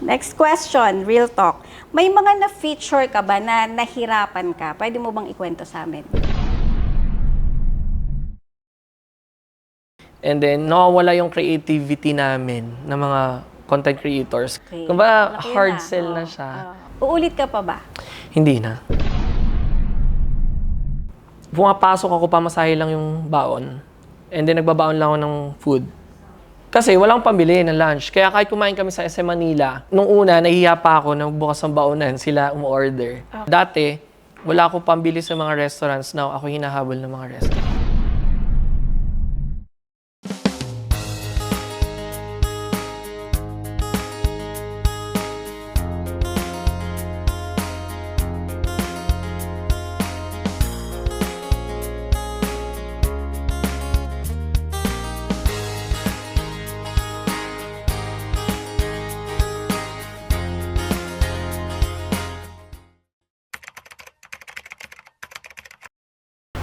Next question, real talk. May mga na-feature ka ba na nahirapan ka? Pwede mo bang ikwento sa amin? And then, nawawala yung creativity namin ng mga content creators. Okay. Kung ba, Malaki hard na. sell na Oo. siya. Uulit ka pa ba? Hindi na. Pumapasok ako, pamasahe lang yung baon. And then, nagbabaon lang ako ng food. Kasi walang pambili ng lunch. Kaya kahit kumain kami sa SM Manila, nung una, nahihiya pa ako na bukas ng baonan, sila umu-order. Dati, wala akong pambili sa mga restaurants. Now, ako hinahabol ng mga restaurants.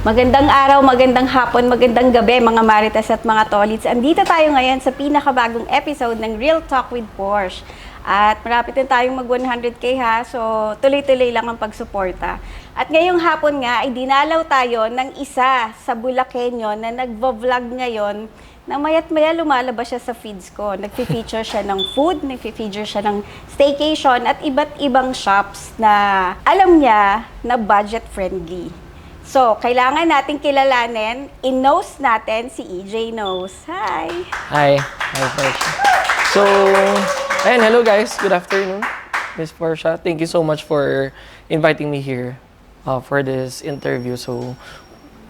Magandang araw, magandang hapon, magandang gabi mga Marites at mga Tolits. Andito tayo ngayon sa pinakabagong episode ng Real Talk with Porsche. At malapit na tayong mag 100k ha, so tuloy-tuloy lang ang pagsuporta. At ngayong hapon nga ay dinalaw tayo ng isa sa Bulakenyo na nagvo-vlog ngayon na mayat-maya lumalabas siya sa feeds ko. Nagfi-feature siya ng food, nagfi-feature siya ng staycation at iba't ibang shops na alam niya na budget-friendly. So, kailangan natin kilalanin, in-nose natin si EJ Knows. Hi! Hi. Hi, Portia. So, ayan, hello guys. Good afternoon, Miss Portia. Thank you so much for inviting me here for this interview. So,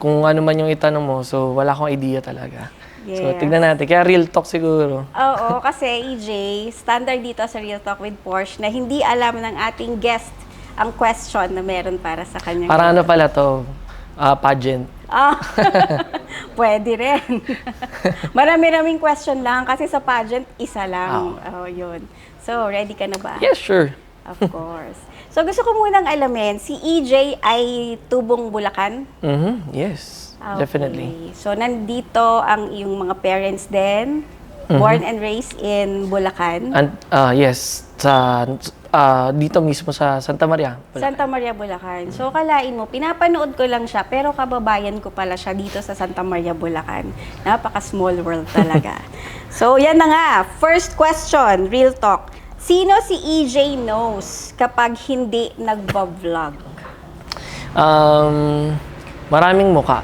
kung ano man yung itanong mo, so wala akong idea talaga. So, Yes. tignan natin. Kaya real talk siguro. Oo, kasi EJ, standard dito sa Real Talk with Porsche na hindi alam ng ating guest ang question na meron para sa kanya. Para ano pala to? Pageant. Pwede rin. Marami-raming question lang kasi sa pageant, isa lang. Oh, yun. So, ready ka na ba? Yes, sure. Of course. So, gusto ko munang alamin, si EJ ay tubong Bulacan? Yes, Okay. definitely. So, nandito ang iyong mga parents din, born and raised in Bulacan. And yes, dito mismo sa Santa Maria. Bulacan. Santa Maria, Bulacan. So, kalain mo, pinapanood ko lang siya, pero kababayan ko pala siya dito sa Santa Maria, Bulacan. Napaka-small world talaga. So, yan na nga. First question, real talk. Sino si EJ Knows kapag hindi nagba-vlog? Maraming muka.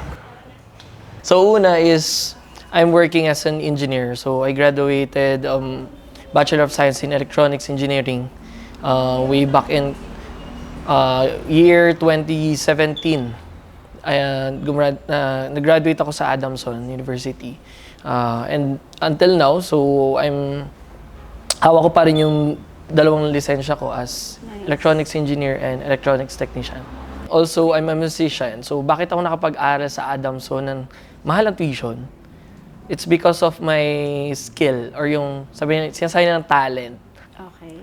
So, una is, I'm working as an engineer. So, I graduated Bachelor of Science in Electronics Engineering way back in year 2017. Nag-graduate ako sa Adamson University. And until now, so hawak ko pa rin yung dalawang lisensya ko as Electronics Engineer and Electronics Technician. Also, I'm a musician. So, bakit ako nakapag-aral sa Adamson ng mahal ang tuition? It's because of my skill or yung sinasabi ng talent. Okay.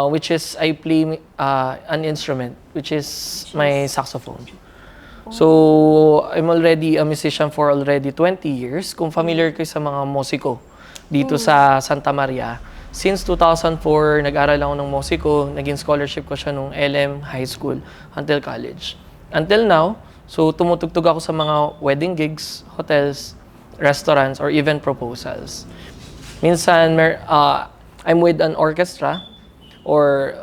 Which is I play an instrument, which is my saxophone. So, I'm already a musician for already 20 years. Kung familiar kayo sa mga musiko dito sa Santa Maria, since 2004, nag-aral ako ng musiko, naging scholarship ko siya nung LM High School until college. Until now, so tumutugtog ako sa mga wedding gigs, hotels, restaurants, or even proposals. Minsan, I'm with an orchestra or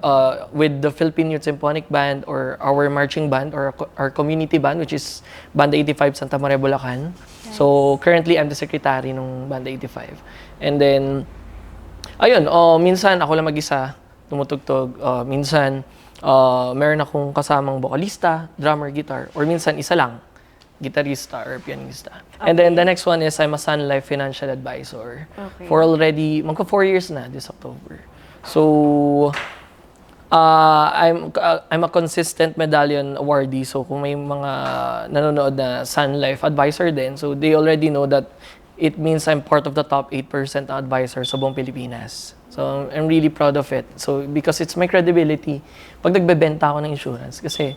with the Philippine Youth Symphonic Band or our marching band or our community band, which is Banda 85 Santa Maria, Bulacan. Yes. So, currently, I'm the secretary ng Banda 85. And then, ayun, minsan ako lang mag-isa, tumutugtog. Minsan, meron akong kasamang vocalista, drummer, guitar, or minsan isa lang, gitarista or pianista. Okay. And then the next one is I'm a Sun Life financial advisor. Okay. For already, magka 4 years na this October. So, I'm a consistent medallion awardee. So, kung may mga nanonood na Sun Life advisor din, so they already know that it means I'm part of the top 8% na advisor sa buong Pilipinas. So, I'm really proud of it. So, because it's my credibility pag nagbebenta ako ng insurance. Kasi,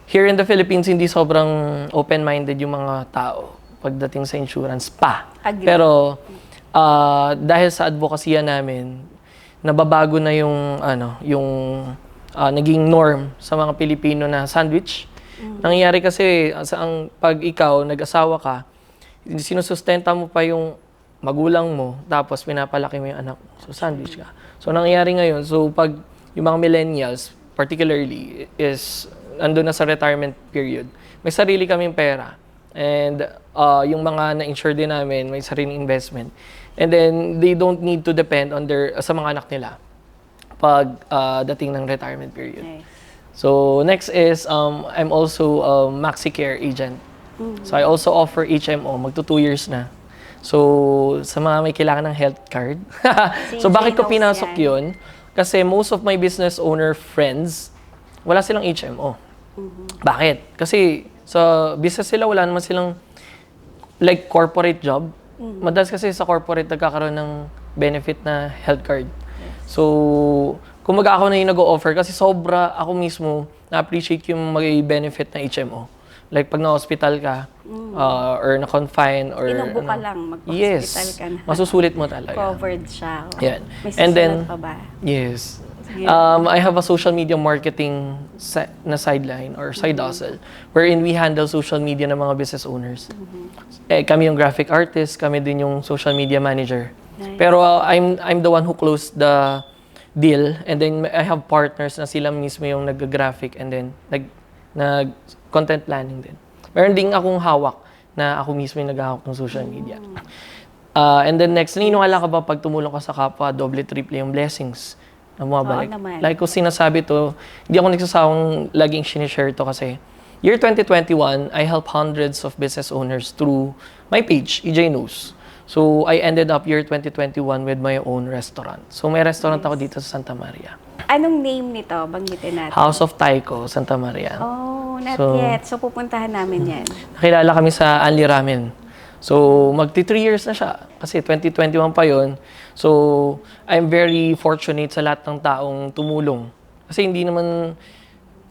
here in the Philippines, hindi sobrang open-minded yung mga tao pagdating sa insurance pa. Agree. Pero, dahil sa advokasya namin, nababago na yung naging norm sa mga Pilipino na sandwich. Nangyayari kasi pag ikaw nag-asawa ka, sinusustenta mo pa yung magulang mo, tapos pinapalaki mo yung anak mo. So sandwich ka. So nangyayari ngayon, so pag yung mga millennials particularly is andun na sa retirement period, may sarili kaming pera. And yung mga na-insure din namin, may sariling investment. And then they don't need to depend on sa mga anak nila pag dating ng retirement period. Nice. So next is I'm also a MaxiCare agent. So I also offer HMO, magto 2 years na. So sa mga may kailangan ng health card. So bakit ko pinasok 'yun? Kasi most of my business owner friends wala silang HMO. Bakit? Kasi sa business sila wala naman silang like corporate job. Madalas kasi sa corporate nagkakaroon ng benefit na health card. So, kumbaga ako na yung nag-o-offer kasi sobra ako mismo na-appreciate yung mag-benefit na HMO. Like pag na-hospital ka, or na-confine, or Inubo ka lang, mag-hospital yes, ka na. masusulit mo talaga. Covered siya. Yan. May And then, susulat pa ba? yes. Sige. I have a social media marketing na sideline or side hustle wherein we handle social media ng mga business owners. Kami yung graphic artist, kami din yung social media manager. Nice. Pero I'm the one who closed the deal, and then I have partners na sila mismo yung nag-graphic and then nag content planning din. Meron ding akong hawak na ako mismo yung naghahawak ng social media. And then next, naniniwala ka ba pag tumulong ka sa kapwa, doble, triple yung blessings na bumabalik? Oo naman. Like ko sinasabi to, hindi ako nagsasawang laging sinishare to kasi year 2021, I help hundreds of business owners through my page, EJ Knows. So, I ended up year 2021 with my own restaurant. So, may restaurant ako dito sa Santa Maria. Anong name nito? Banggitin natin. House of Taiko, Santa Maria. Oh, not So, yet. So, pupuntahan namin yan. Nakilala kami sa Anli Ramen. So, magti 3 years na siya. Kasi 2021 pa yon. So, I'm very fortunate sa lahat ng taong tumulong. Kasi hindi naman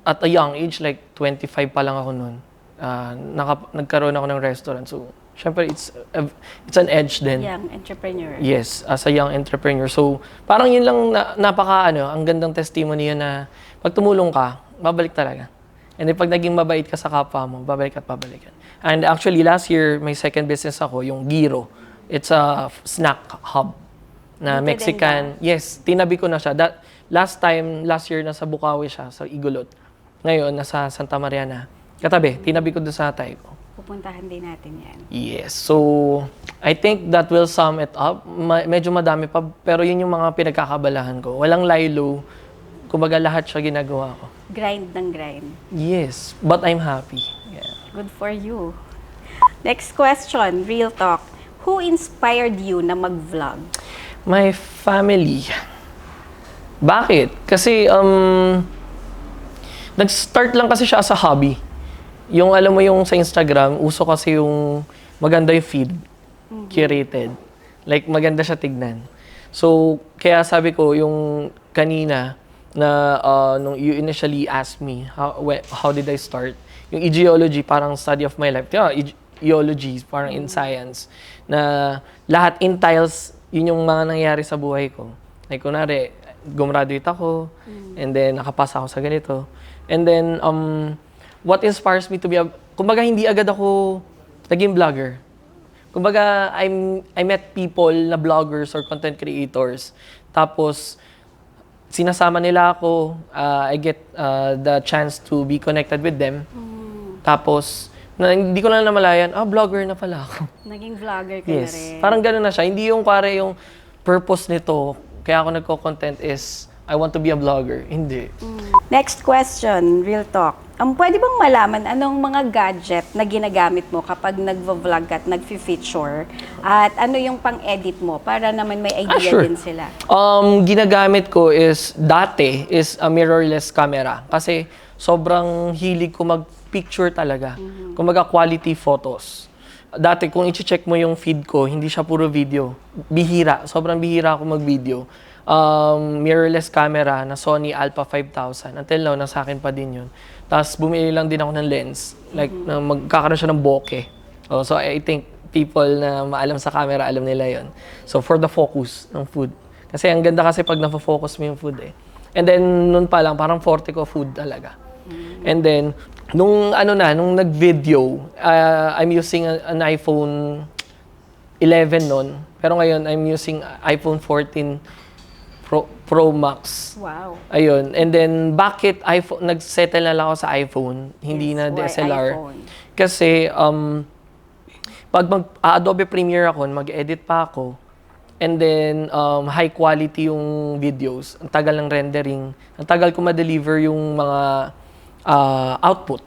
at a young age, like 25 pa lang ako noon, nagkaroon ako ng restaurant. So, syempre, it's an edge din. Young entrepreneur. Yes, as a young entrepreneur. So, parang yun lang ang gandang testimony yun na pag tumulong ka, babalik talaga. And then pag naging mabait ka sa kapwa mo, babalik at babalik. And actually, last year, may second business ako, yung Giro. It's a snack hub na Dito Mexican. Yes, tinabi ko na siya. Last year, nasa Bukawi siya, sa Igulot. Ngayon, nasa Santa Maria na. Katabi, tinabi ko doon sa Taiko. Pupuntahan din natin yan. Yes. So, I think that will sum it up. Medyo madami pa, pero yun yung mga pinagkakabalahan ko. Walang laylo. Kumbaga lahat siya ginagawa ko. Grind ng grind. Yes, but I'm happy. Yeah. Good for you. Next question, real talk. Who inspired you na mag-vlog? My family. Bakit? Kasi, nag-start lang kasi siya as a hobby. Yung alam mo yung sa Instagram, uso kasi yung maganda yung feed, curated. Like maganda siya tignan. So, kaya sabi ko yung kanina na nung you initially asked me how did I start, yung geology parang study of my life. Geology parang in science na lahat in tiles, yun yung mga nangyari sa buhay ko. Like kunwari, gumraduate ako and then nakapasa ako sa ganito. And then what inspires me to be kumbaga hindi agad ako naging vlogger. Kumbaga I met people na vloggers or content creators. Tapos sinasama nila ako, I get the chance to be connected with them. Tapos hindi ko lang namalayan, vlogger na pala ako. Naging vlogger ka na Yes. rin. Parang gano'n na siya. Hindi yung pare yung purpose nito, kaya ako nagko-content is I want to be a vlogger. Hindi. Next question, real talk. Pwede bang malaman anong mga gadget na ginagamit mo kapag nagvo-vlog at nagfi-feature? At ano yung pang-edit mo para naman may idea Sure. din sila? Ginagamit ko dati is a mirrorless camera. Kasi sobrang hilig ko mag-picture talaga. Kumbaga quality photos. Dati kung i-check mo yung feed ko, hindi siya puro video. Bihira. Sobrang bihira ako mag-video. Mirrorless camera na Sony Alpha 5000. Until now, nasa akin pa din yun. Tapos bumili lang din ako ng lens. Like, na magkakaroon siya ng bokeh. So I think people na maalam sa camera, alam nila yon. So for the focus ng food. Kasi ang ganda kasi pag na-focus mo yung food eh. And then, nun pa lang, parang forte ko food talaga. And then, nung nag-video, I'm using an iPhone 11 nun. Pero ngayon, I'm using iPhone 14 Pro Max. Wow. Ayun. And then, bakit iPhone, nag-settle na lang ako sa iPhone, hindi na Why DSLR? iPhone? Kasi, pag Adobe Premiere ako, mag-edit pa ako, and then, high quality yung videos, ang tagal ng rendering, ang tagal ko ma-deliver yung mga output.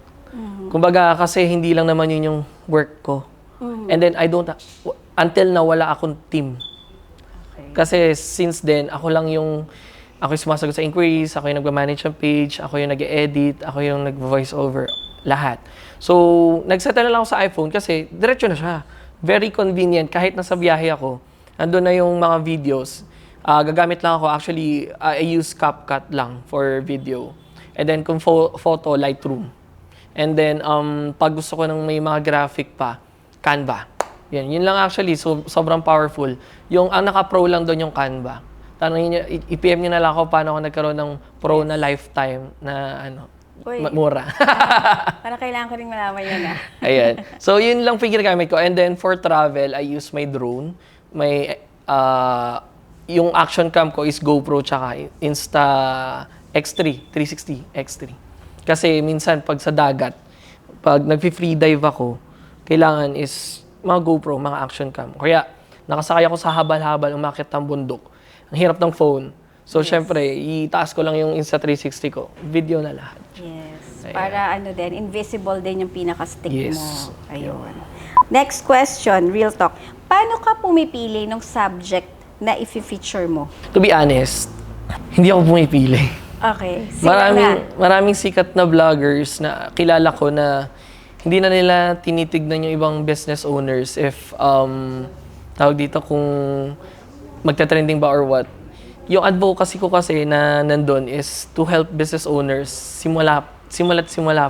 Kumbaga, kasi hindi lang naman yun yung work ko. And then, until na wala akong team. Okay. Kasi since then, ako yung sumasagot sa inquiries, ako yung nagmamanage ng page, ako yung nag-edit, ako yung nag-voice over, lahat. So, nagsettle na lang ako sa iPhone kasi diretso na siya. Very convenient. Kahit nasa biyahe ako, andun na yung mga videos. Gagamit lang ako. Actually, I use CapCut lang for video. And then, kung photo, Lightroom. And then, pag gusto ko ng may mga graphic pa, Canva. Yun lang actually. So, sobrang powerful. Ang naka-pro lang doon yung Canva. Tanongin niyo, i-PM niyo na lang ako paano ako nagkaroon ng pro na lifetime na Uy. mura. Parang kailangan ko rin malaman yan Ayan. So, yun lang pinagamit ko. And then, for travel, I use my drone. Yung action cam ko is GoPro tsaka Insta X3, 360 X3. Kasi minsan, pag sa dagat, pag nag-free dive ako, kailangan is mga GoPro, mga action cam. Kaya, nakasakay ako sa habal-habal, umakit ng bundok. Ang hirap ng phone. So, syempre, itaas ko lang yung Insta360 ko. Video na lahat. Yes. Ayan. Para invisible din yung pinaka-stick Yes. mo. Ayun. Next question, real talk. Paano ka pumipili ng subject na i-feature mo? To be honest, hindi ako pumipili. Okay. Sige na. Maraming sikat na vloggers na kilala ko na hindi na nila tinitignan yung ibang business owners if, tawag dito kung magta-trending ba or what. Yung advocacy ko kasi na nandun is to help business owners simula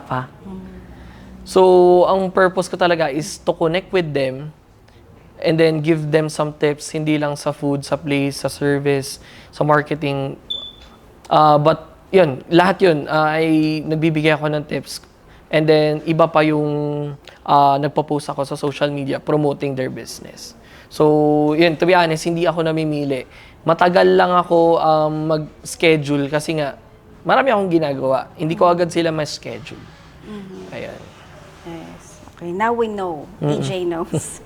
pa. So, ang purpose ko talaga is to connect with them and then give them some tips, hindi lang sa food, sa place, sa service, sa marketing. But yun, lahat yun, ay nagbibigay ako ng tips. And then, iba pa yung nagpo-post ako sa social media promoting their business. So, yun, to be honest, hindi ako namimili. Matagal lang ako mag-schedule kasi nga, marami akong ginagawa. Hindi ko agad sila ma-schedule. Ayan. Yes. Okay, now we know. EJ knows.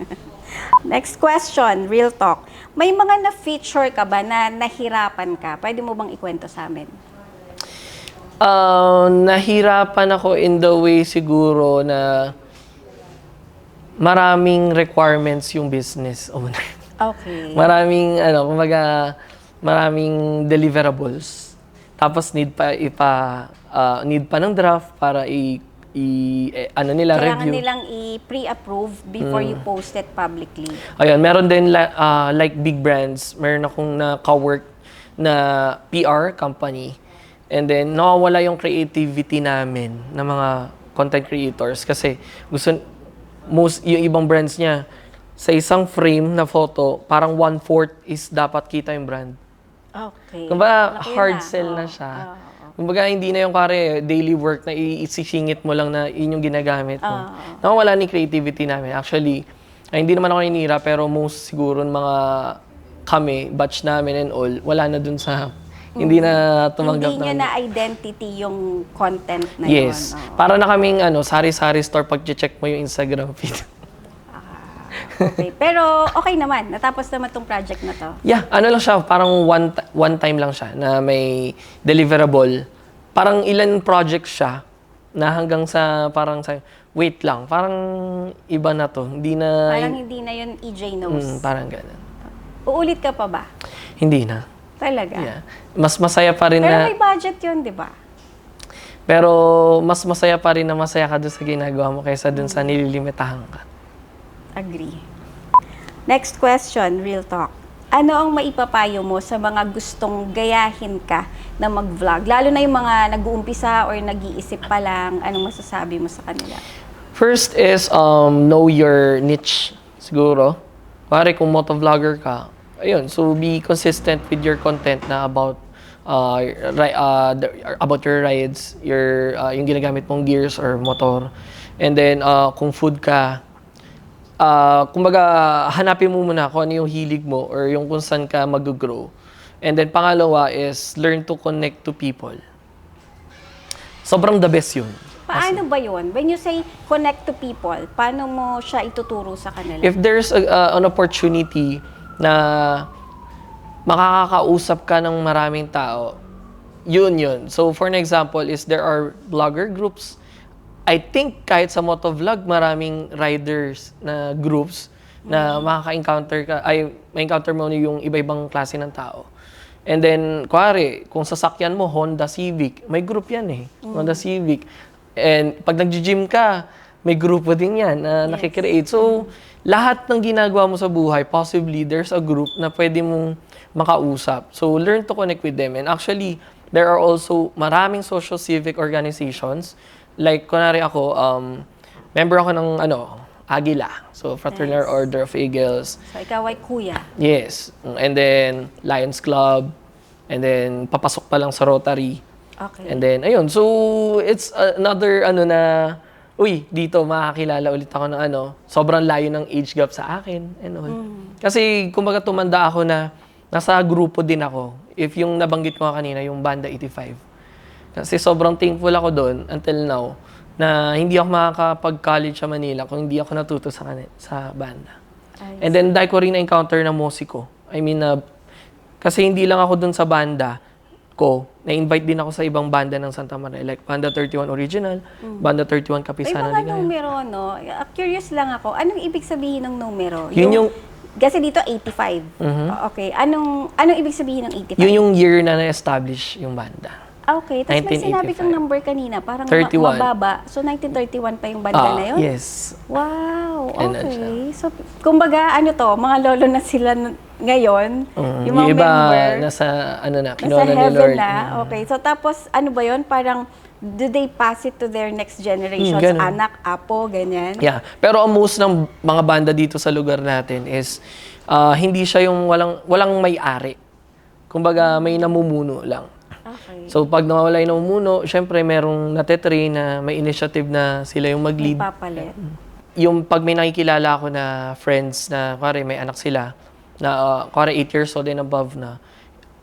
Next question, real talk. May mga na-feature ka ba na nahirapan ka? Pwede mo bang ikwento sa amin? Nahirapan ako in the way siguro na maraming requirements yung business owner. Okay. Maraming deliverables. Tapos need pa ng draft para nila Kailangan review. nilang i-pre-approve before you post it publicly. Ayun, meron din like big brands, meron akong na-cowork na PR company. And then, nawawala yung creativity namin ng mga content creators kasi yung ibang brands niya, sa isang frame na photo, parang 1/4 is dapat kita yung brand. Okay. Kumbaga, Laki hard na. sell na Oo, siya. oo. Kumbaga, hindi na yung daily work na isisingit mo lang na yun yung ginagamit mo. Oo. Nawawala ni creativity namin. Actually, hindi naman ako ninira, pero most siguro mga batch namin and all, wala na dun sa hindi na tumanggap Hindi nyo na identity yung content na Yes. yun. Oo. Para na kaming sari-sari store pag check mo yung Instagram feed. Okay. Pero okay naman. Natapos naman tong project na to. Yeah, lang siya, parang one time lang siya na may deliverable. Parang ilan project siya na hanggang sa wait lang, parang iba na to. Hindi na Parang hindi na yun EJ knows. parang ganun. Uulit ka pa ba? Hindi na. Talaga? Yeah. Mas masaya pa rin Pero na may budget yun, di ba? pero mas masaya pa rin na masaya ka doon sa ginagawa mo kaysa doon sa nililimitahan ka. Agree. Next question, real talk. Ano ang maipapayo mo sa mga gustong gayahin ka na mag-vlog? Lalo na yung mga nag-uumpisa or nag-iisip pa lang, anong masasabi mo sa kanila? First is know your niche siguro. Pare kung motovlogger ka, ayun, so be consistent with your content na about about your rides, yung ginagamit mong gears or motor. And then kung food ka, kumbaga hanapin mo muna kung ano yung hilig mo or yung kung saan ka mag-grow. And then pangalawa is learn to connect to people. Sobrang the best yun. Paano ba yun? When you say connect to people, paano mo siya ituturo sa kanila? If there's an opportunity na makakausap ka ng maraming tao, yun. So for an example is there are blogger groups. I think kahit sa motovlog, maraming riders na groups na makaka-encounter ka, ma-encounter mo yung iba-ibang klase ng tao. And then, kuwari, kung sasakyan mo, Honda Civic, may group yan eh. Honda Civic. And pag nag-gym ka, may grupo din yan na nakikreate. So, lahat ng ginagawa mo sa buhay, possibly there's a group na pwede mong makausap. So, learn to connect with them. And actually, there are also maraming social civic organizations. Like, kunwari ako, member ako ng Agila. So, Fraternal Order of Eagles. So, ikaw ay kuya. Yes. And then, Lions Club. And then, papasok pa lang sa Rotary. Okay. And then, ayun. So, it's another, dito makakilala ulit ako ng sobrang layo ng age gap sa akin. And all. Kasi, kumbaga tumanda ako na nasa grupo din ako. If yung nabanggit ko kanina, yung Banda 85. Kasi sobrang thankful ako doon until now na hindi ako makakapag-college sa Manila kung hindi ako natuto sa banda. And then, dahil ko rin na-encounter na musiko. I mean, kasi hindi lang ako doon sa banda ko, na-invite din ako sa ibang banda ng Santa Maria, like Banda 31 Original, Banda 31 May Kapisana mga Ligaya. numero, no? Curious lang ako. Anong ibig sabihin ng numero? Yun yung- Kasi dito, 85. Okay. Anong ibig sabihin ng 85? Yun yung year na na-establish yung banda. Okay. Tapos may sinabi 1985. kang number kanina, parang 31. mababa. So, 1931 pa yung banda na yun? Yes. Wow. And Okay. So, kumbaga, mga lolo na sila ngayon? Yung mga iba member? nasa, Nasa kinona ni heaven Lord. na. Okay. So, tapos, ano ba yun? Parang, do they pass it to their next generations? Ganun. Anak, apo, ganyan? Yeah. Pero ang most ng mga banda dito sa lugar natin is hindi siya yung walang may-ari. Kumbaga, may namumuno lang. Okay. So, pag nawawala yung namumuno, syempre, merong natetrain na may initiative na sila yung May mag-lead. papalit. Yung pag may nakikilala ako na friends na, kuwari, may anak sila, na kuwari 8 years old and above na,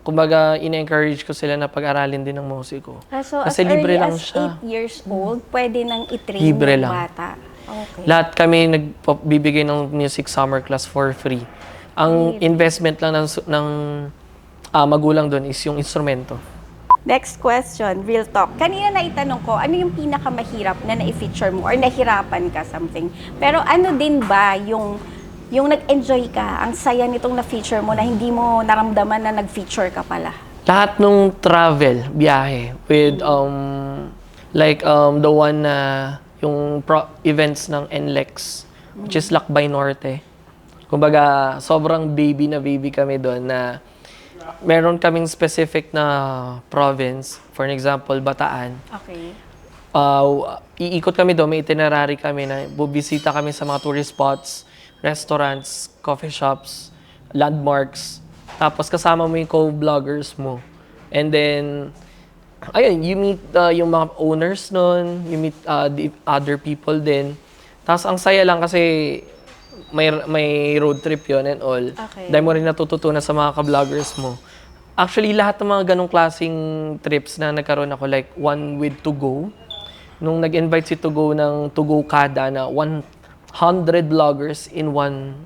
kumbaga, ina-encourage ko sila na pag-aralin din ng musiko. So, Kasi as libre early lang as siya. 8 years old, pwede nang itrain Libre yung lang. bata. Okay. Lahat kami nagbibigay ng music summer class for free. Ang investment lang ng magulang doon is yung instrumento. Next question, real talk. Kanina naitanong ko, ano yung pinakamahirap na na-feature mo or nahirapan ka something? Pero ano din ba yung nag-enjoy ka, ang saya nitong na-feature mo na hindi mo naramdaman na nag-feature ka pala? Lahat nung travel, biyahe, with the one na yung events ng NLEX, which is Lakbay Norte. Kumbaga, sobrang baby kami doon na meron kaming specific na province, for an example, Bataan. Okay. Iikot kami doon, may itinerary kami na bubisita kami sa mga tourist spots, restaurants, coffee shops, landmarks. Tapos kasama mo yung co-vloggers mo. And then, ayun, you meet yung mga owners nun, you meet the other people din. Tapos ang saya lang kasi may road trip yon and all. Okay. Dahil mo rin natututunan sa mga ka-vloggers mo. Actually, lahat ng mga ganong klaseng trips na nagkaroon ako, like one with To Go, nung nag-invite si To Go ng To Go Kada na 100 vloggers in one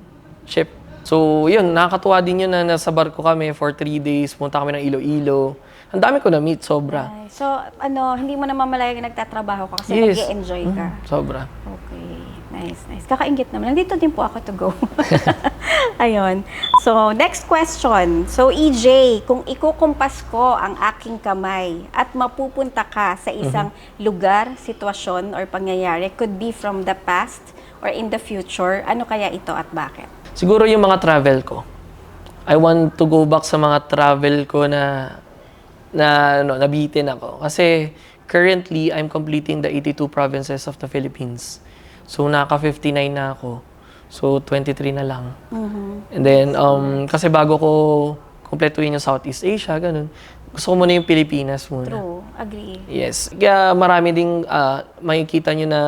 ship. So, yun, nakakatuwa din yun na nasa barko kami for 3 days, punta kami ng Iloilo. Ang dami ko na-meet, sobra. Ay, so, hindi mo naman malayang nagtatrabaho ka kasi Yes. nag-e-enjoy ka. Sobra. Okay. Nice. Kakaingit naman. Nandito din po ako to go. Ayun. So, next question. So, EJ, kung ikukumpas ko ang aking kamay at mapupunta ka sa isang lugar, sitwasyon, or pangyayari, could be from the past or in the future, ano kaya ito at bakit? Siguro yung mga travel ko. I want to go back sa mga travel ko na nabitin ako. Kasi currently, I'm completing the 82 provinces of the Philippines. So, naka-59 na ako. So, 23 na lang. Mhm. And then, kasi bago ko kumpletuhin yung Southeast Asia, ganun, gusto ko muna yung Pilipinas muna. True. Agree. Yes. Kaya marami ding makikita nyo na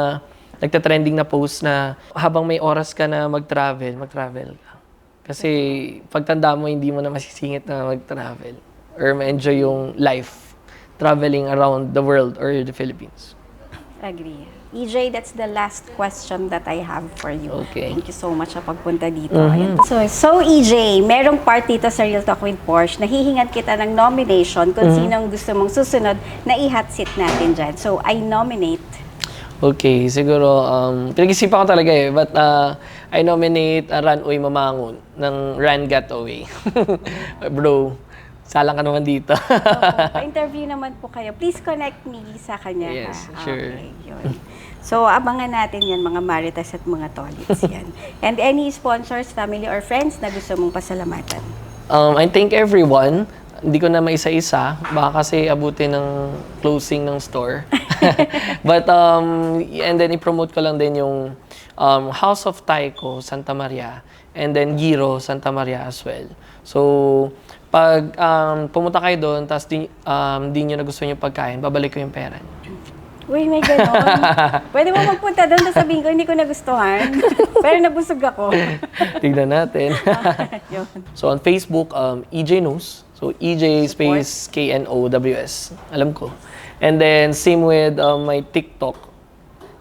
nagtatrending na post na habang may oras ka na mag-travel ka. Kasi pagtanda mo, hindi mo na masisingit na mag-travel or ma-enjoy yung life traveling around the world or the Philippines. Agree. EJ, that's the last question that I have for you. Okay. Thank you so much sa pagpunta dito. Ayan. So EJ, merong part dito sa Real Talk with Porsche, nahihingan kita ng nomination kung sinong gusto mong susunod na i-hot seat natin dyan. So I nominate. Okay, siguro, pinag-isipan ko talaga eh, but I nominate Runway Mamangon ng Run Getaway. Bro, salang ka naman dito. Pa-interview naman po kayo. Please connect me sa kanya. Yes, ha? sure. Okay, yun. So, abangan natin yan, mga Maritas at mga Tolits yan. And any sponsors, family, or friends na gusto mong pasalamatan? I thank everyone. Hindi ko na maisa-isa. Baka kasi abutin ng closing ng store. But, and then i-promote ko lang din yung House of Taiko, Santa Maria. And then Giro, Santa Maria as well. So, pag pumunta kayo doon, tapos di nyo nagustuhan yung pagkain, babalik ko yung pera. Uy, may ganon. Pwede mo magpunta doon, tapos sabihin ko, hindi ko nagustuhan. Pero nabusog ako. Tignan natin. Yun. So, on Facebook, EJ Knows. So, EJ space KNOWS. Alam ko. And then, same with my TikTok.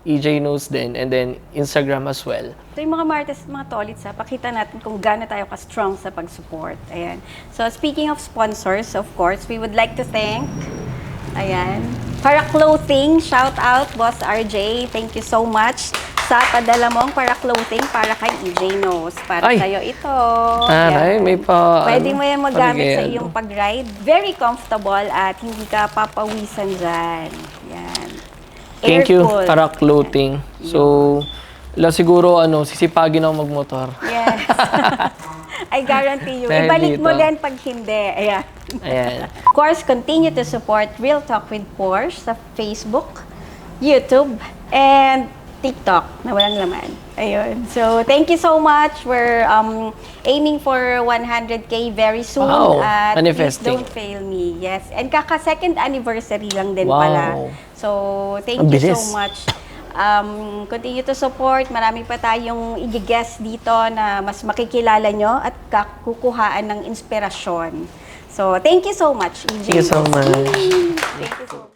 EJ Knows din. And then, Instagram as well. So yung mga Marites at mga Tolits, pakita natin kung gaano tayo ka-strong sa pag-support. Ayan. So speaking of sponsors, of course, we would like to thank, ayan, Para Clothing, shout out, Boss RJ. Thank you so much sa padala mong para clothing para kay EJ Knows. Para Ay! sa'yo ito. Aray, Yan. may pa... Pwede mo yan magamit sa pag- iyong pag-ride. Very comfortable at hindi ka papawisan dyan. Yan. Thank you, Air-cooled. para clothing. So, siguro, sisipagin ako magmotor. Yes. I guarantee you. Dahil Ibalik mo dito. din pag hindi. Ayan. Ayan. Of course, continue to support Real Talk with Porsche sa Facebook, YouTube, and TikTok na walang laman. Ayun. So, thank you so much. We're aiming for 100K very soon. Wow. At Manifesting. please don't fail me. Yes. And kaka-second anniversary lang din Wow. pala. So, thank Ang you so bilis. much. Continue to support. Marami pa tayong i-guest dito na mas makikilala nyo at kukuhaan ng inspirasyon. So, thank you so much, EJ. Thank you so much. Thank you so much.